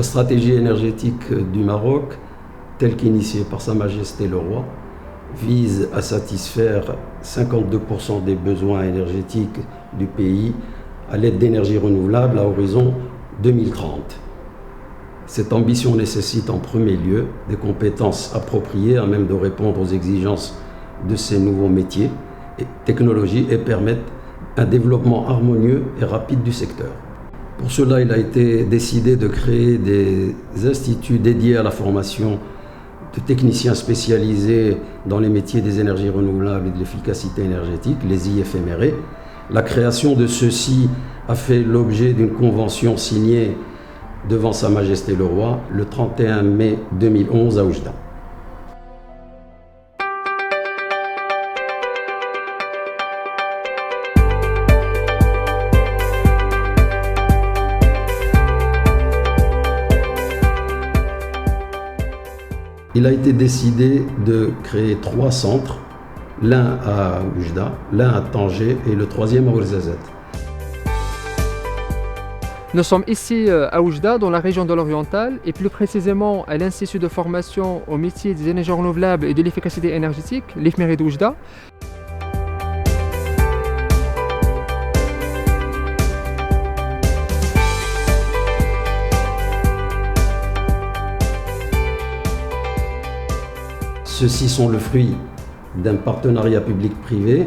La stratégie énergétique du Maroc, telle qu'initiée par Sa Majesté le Roi, vise à satisfaire 52% des besoins énergétiques du pays à l'aide d'énergies renouvelables à horizon 2030. Cette ambition nécessite en premier lieu des compétences appropriées à même de répondre aux exigences de ces nouveaux métiers et technologies et permettre un développement harmonieux et rapide du secteur. Pour cela, il a été décidé de créer des instituts dédiés à la formation de techniciens spécialisés dans les métiers des énergies renouvelables et de l'efficacité énergétique, les IFMRE. La création de ceux-ci a fait l'objet d'une convention signée devant Sa Majesté le Roi le 31 mai 2011 à Oujda. Il a été décidé de créer 3 centres, l'un à Oujda, l'un à Tanger et le troisième à Ouarzazate. Nous sommes ici à Oujda, dans la région de l'Oriental, et plus précisément à l'Institut de formation au métier des énergies renouvelables et de l'efficacité énergétique, l'IFMERE d'Oujda. Ceux-ci sont le fruit d'un partenariat public-privé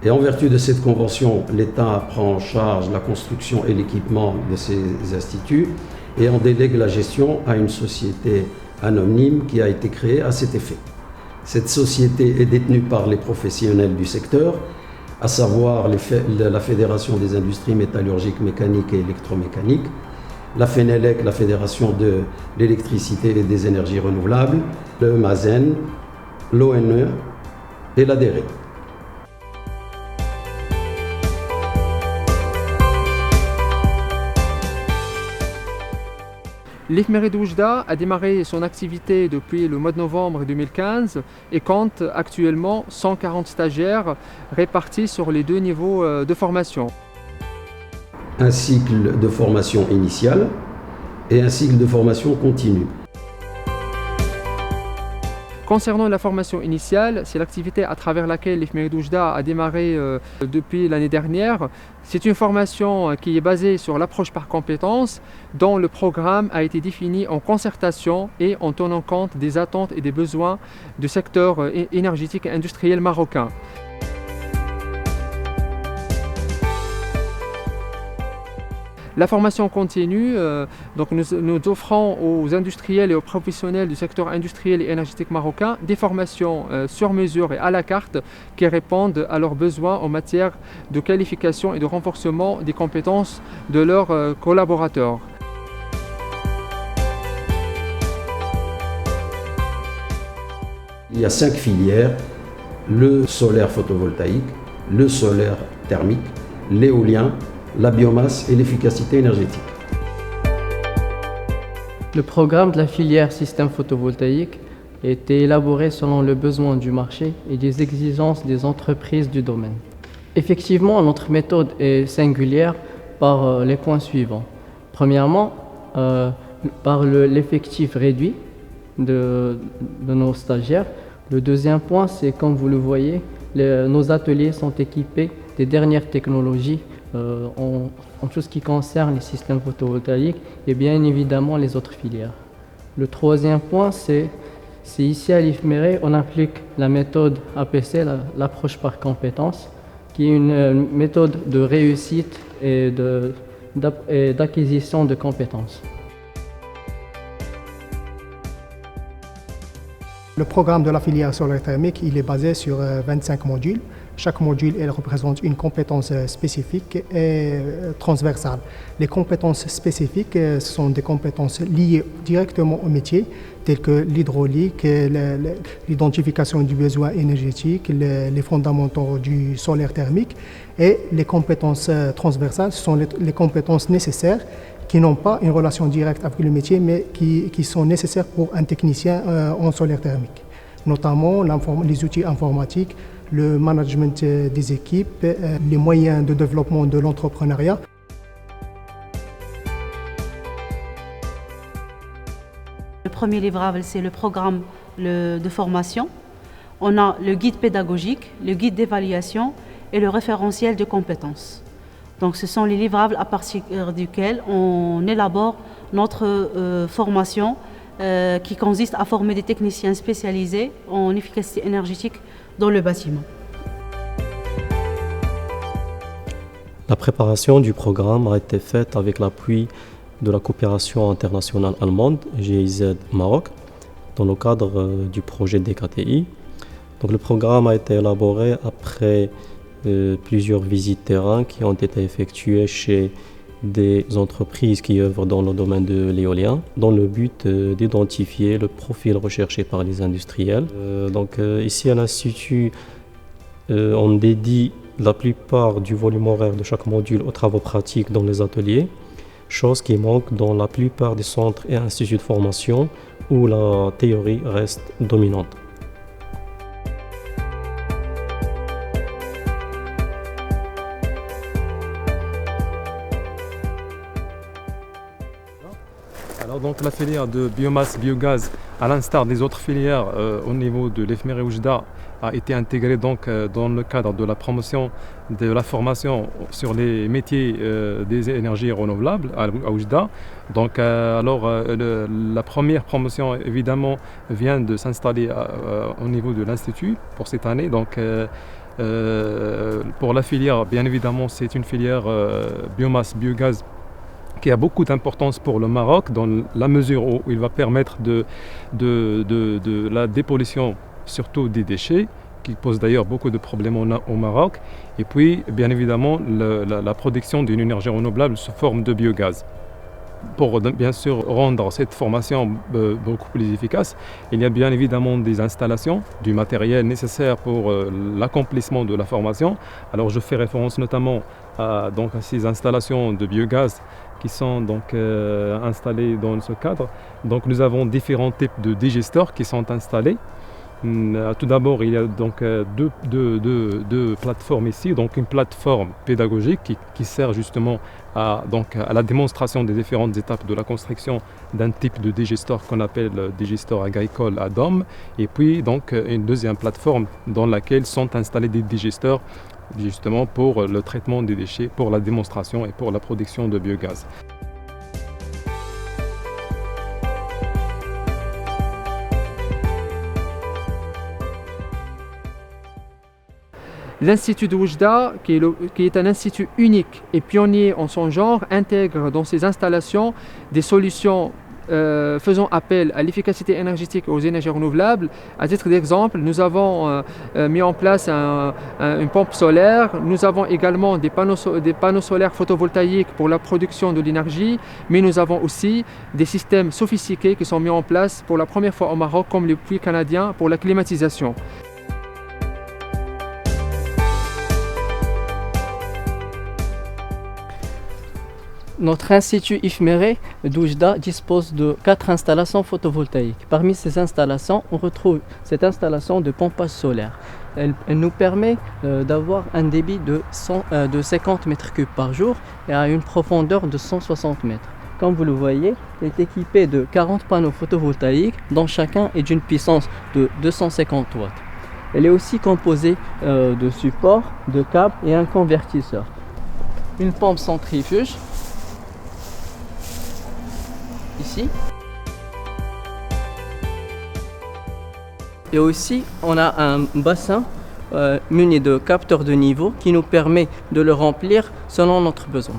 et en vertu de cette convention, l'État prend en charge la construction et l'équipement de ces instituts et en délègue la gestion à une société anonyme qui a été créée à cet effet. Cette société est détenue par les professionnels du secteur, à savoir la Fédération des industries métallurgiques, mécaniques et électromécaniques, la FENELEC, la Fédération de l'électricité et des énergies renouvelables, le MAZEN, l'ONE et l'ADERE. L'IFMERE d'Oujda a démarré son activité depuis le mois de novembre 2015 et compte actuellement 140 stagiaires répartis sur les 2 niveaux de formation. Un cycle de formation initiale et un cycle de formation continue. Concernant la formation initiale, c'est l'activité à travers laquelle l'IFMERE d'Oujda a démarré depuis l'année dernière. C'est une formation qui est basée sur l'approche par compétences, dont le programme a été défini en concertation et en tenant compte des attentes et des besoins du secteur énergétique et industriel marocain. La formation continue, donc nous offrons aux industriels et aux professionnels du secteur industriel et énergétique marocain des formations sur mesure et à la carte qui répondent à leurs besoins en matière de qualification et de renforcement des compétences de leurs collaborateurs. Il y a 5 filières, le solaire photovoltaïque, le solaire thermique, l'éolien, la biomasse et l'efficacité énergétique. Le programme de la filière système photovoltaïque a été élaboré selon le besoin du marché et des exigences des entreprises du domaine. Effectivement, notre méthode est singulière par les points suivants. Premièrement, par l'effectif réduit de nos stagiaires. Le deuxième point, c'est comme vous le voyez, nos ateliers sont équipés des dernières technologies en tout ce qui concerne les systèmes photovoltaïques et bien évidemment les autres filières. Le troisième point, c'est ici à l'IFMERE, on applique la méthode APC, l'approche par compétence, qui est une méthode de réussite et d'acquisition de compétences. Le programme de la filière solaire thermique, il est basé sur 25 modules. Chaque module représente une compétence spécifique et transversale. Les compétences spécifiques sont des compétences liées directement au métier, telles que l'hydraulique, l'identification du besoin énergétique, les fondamentaux du solaire thermique. Et les compétences transversales sont les compétences nécessaires qui n'ont pas une relation directe avec le métier, mais qui sont nécessaires pour un technicien en solaire thermique, notamment les outils informatiques, le management des équipes, les moyens de développement de l'entrepreneuriat. Le premier livrable, c'est le programme de formation. On a le guide pédagogique, le guide d'évaluation et le référentiel de compétences. Donc ce sont les livrables à partir duquel on élabore notre formation qui consiste à former des techniciens spécialisés en efficacité énergétique dans le bâtiment. La préparation du programme a été faite avec l'appui de la coopération internationale allemande GIZ Maroc dans le cadre du projet DKTI. Donc, le programme a été élaboré après plusieurs visites terrain qui ont été effectuées chez des entreprises qui œuvrent dans le domaine de l'éolien dans le but d'identifier le profil recherché par les industriels. Ici à l'Institut, on dédie la plupart du volume horaire de chaque module aux travaux pratiques dans les ateliers, chose qui manque dans la plupart des centres et instituts de formation où la théorie reste dominante. Alors donc la filière de biomasse, biogaz, à l'instar des autres filières au niveau de l'EFMER et Oujda, a été intégrée donc dans le cadre de la promotion de la formation sur les métiers des énergies renouvelables à Oujda. Donc la première promotion évidemment vient de s'installer au niveau de l'Institut pour cette année. Donc pour la filière, bien évidemment, c'est une filière biomasse, biogaz qui a beaucoup d'importance pour le Maroc dans la mesure où il va permettre de la dépollution, surtout des déchets, qui pose d'ailleurs beaucoup de problèmes au Maroc, et puis bien évidemment la production d'une énergie renouvelable sous forme de biogaz. Pour bien sûr rendre cette formation beaucoup plus efficace, il y a bien évidemment des installations, du matériel nécessaire pour l'accomplissement de la formation. Alors je fais référence notamment à ces installations de biogaz qui sont donc installées dans ce cadre. Donc nous avons différents types de digesteurs qui sont installés. Tout d'abord, il y a donc deux plateformes ici. Donc une plateforme pédagogique qui sert justement à la démonstration des différentes étapes de la construction d'un type de digesteur qu'on appelle digesteur agricole à dôme. Et puis donc une deuxième plateforme dans laquelle sont installés des digesteurs justement pour le traitement des déchets, pour la démonstration et pour la production de biogaz. L'Institut de Oujda, qui est un institut unique et pionnier en son genre, intègre dans ses installations des solutions faisant appel à l'efficacité énergétique et aux énergies renouvelables. À titre d'exemple, nous avons mis en place une pompe solaire. Nous avons également des panneaux solaires photovoltaïques pour la production de l'énergie, mais nous avons aussi des systèmes sophistiqués qui sont mis en place pour la première fois au Maroc, comme les puits canadiens pour la climatisation. Notre institut IFMERE d'Oujda dispose de 4 installations photovoltaïques. Parmi ces installations, on retrouve cette installation de pompage solaire. Elle nous permet d'avoir un débit de 50 mètres cubes par jour et à une profondeur de 160 mètres. Comme vous le voyez, elle est équipée de 40 panneaux photovoltaïques dont chacun est d'une puissance de 250 watts. Elle est aussi composée de supports, de câbles et un convertisseur. Une pompe centrifuge ici. Et aussi, on a un bassin muni de capteurs de niveau qui nous permet de le remplir selon notre besoin.